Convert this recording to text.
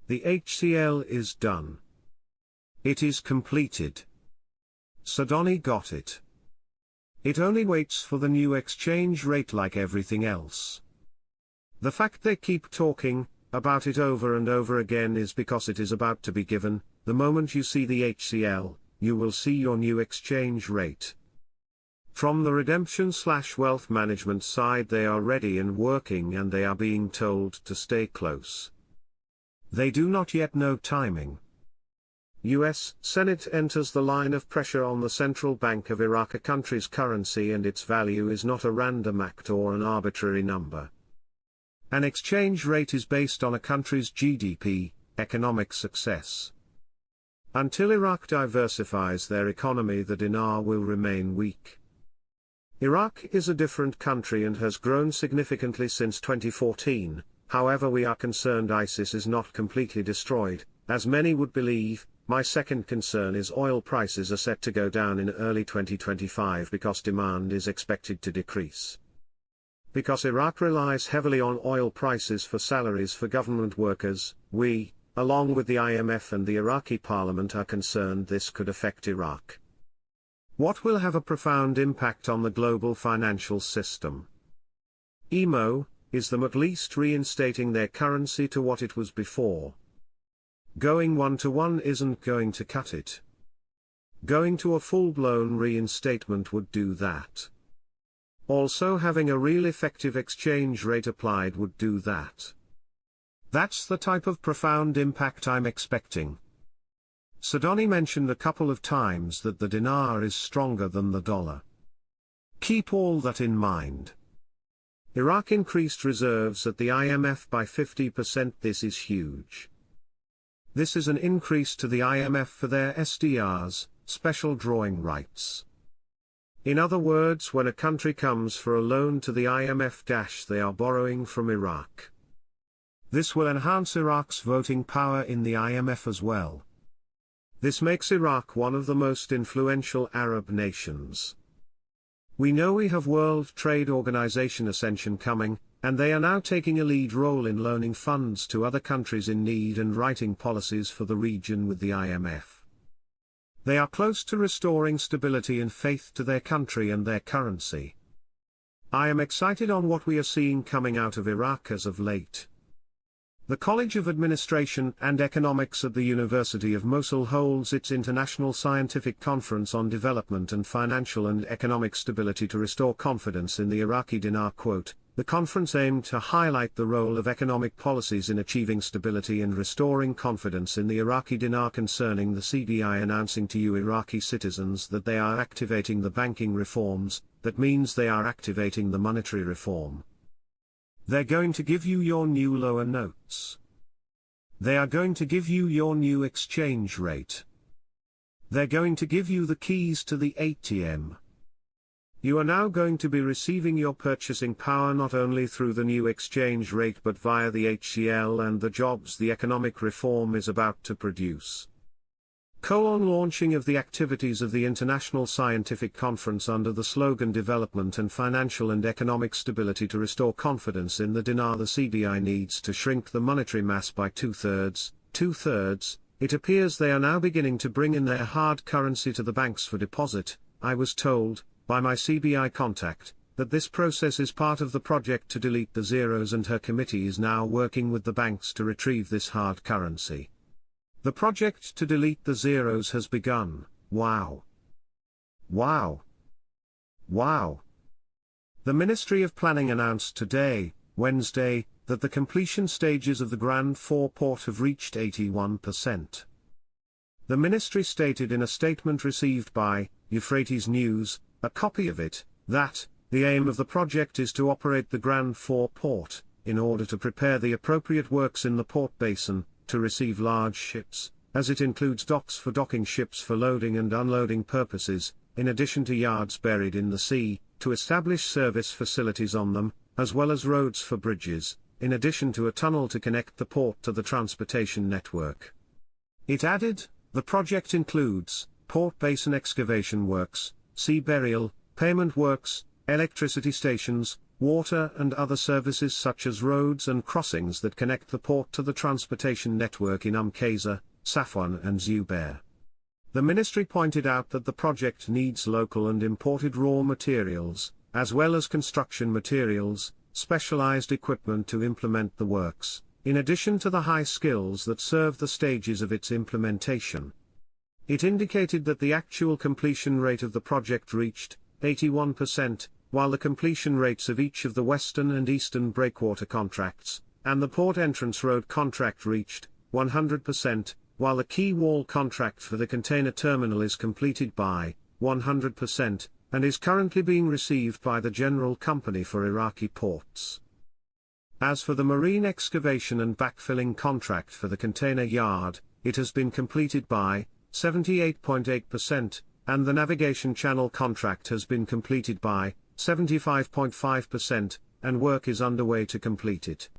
The HCL is done. It is completed. Sudani got it. It only waits for the new exchange rate like everything else. The fact they keep talking about it over and over again is because it is about to be given. The moment you see the HCL, you will see your new exchange rate. From the redemption/wealth management side, they are ready and working, and they are being told to stay close. They do not yet know timing. US Senate enters the line of pressure on the central bank of Iraq. A country's currency and its value is not a random act or an arbitrary number. An exchange rate is based on a country's GDP, economic success. Until Iraq diversifies their economy, the dinar will remain weak. Iraq is a different country and has grown significantly since 2014, however we are concerned ISIS is not completely destroyed, as many would believe. My second concern is oil prices are set to go down in early 2025 because demand is expected to decrease. Because Iraq relies heavily on oil prices for salaries for government workers, we, along with the IMF and the Iraqi parliament, are concerned this could affect Iraq. What will have a profound impact on the global financial system? IMO, is them at least reinstating their currency to what it was before. Going 1-to-1 isn't going to cut it. Going to a full-blown reinstatement would do that. Also having a real effective exchange rate applied would do that. That's the type of profound impact I'm expecting. Sudani mentioned a couple of times that the dinar is stronger than the dollar. Keep all that in mind. Iraq increased reserves at the IMF by 50%. This is huge. This is an increase to the IMF for their SDRs, special drawing rights. In other words, when a country comes for a loan to the IMF, they are borrowing from Iraq. This will enhance Iraq's voting power in the IMF as well. This makes Iraq one of the most influential Arab nations. We know we have World Trade Organization ascension coming, and they are now taking a lead role in loaning funds to other countries in need and writing policies for the region with the IMF. They are close to restoring stability and faith to their country and their currency. I am excited on what we are seeing coming out of Iraq as of late. The College of Administration and Economics at the University of Mosul holds its International Scientific Conference on Development and Financial and Economic Stability to Restore Confidence in the Iraqi Dinar. The conference aimed to highlight the role of economic policies in achieving stability and restoring confidence in the Iraqi dinar concerning the CBI announcing to you Iraqi citizens that they are activating the banking reforms. That means they are activating the monetary reform. They're going to give you your new lower notes. They are going to give you your new exchange rate. They're going to give you the keys to the ATM. You are now going to be receiving your purchasing power not only through the new exchange rate but via the HCL and the jobs the economic reform is about to produce. Launching of the activities of the International Scientific Conference under the slogan Development and Financial and Economic Stability to Restore Confidence in the Dinar. The CBI needs to shrink the monetary mass by two-thirds. It appears they are now beginning to bring in their hard currency to the banks for deposit. I was told, by my CBI contact, that this process is part of the project to delete the zeros, and her committee is now working with the banks to retrieve this hard currency. The project to delete the zeros has begun. Wow! Wow! Wow! The Ministry of Planning announced today, Wednesday, that the completion stages of the Grand 4 port have reached 81%. The ministry stated in a statement received by Euphrates News, a copy of it, that the aim of the project is to operate the Grand 4 port, in order to prepare the appropriate works in the port basin, to receive large ships, as it includes docks for docking ships for loading and unloading purposes, in addition to yards buried in the sea, to establish service facilities on them, as well as roads for bridges, in addition to a tunnel to connect the port to the transportation network. It added, the project includes port basin excavation works, sea burial, payment works, electricity stations, water and other services such as roads and crossings that connect the port to the transportation network in Qamqaiza, Safwan and Zubair. The ministry pointed out that the project needs local and imported raw materials, as well as construction materials, specialized equipment to implement the works, in addition to the high skills that serve the stages of its implementation. It indicated that the actual completion rate of the project reached 81%, while the completion rates of each of the Western and Eastern breakwater contracts, and the Port Entrance Road contract reached 100%, while the Quay Wall contract for the container terminal is completed by 100%, and is currently being received by the General Company for Iraqi Ports. As for the marine excavation and backfilling contract for the container yard, it has been completed by 78.8%, and the navigation channel contract has been completed by 75.5%, and work is underway to complete it.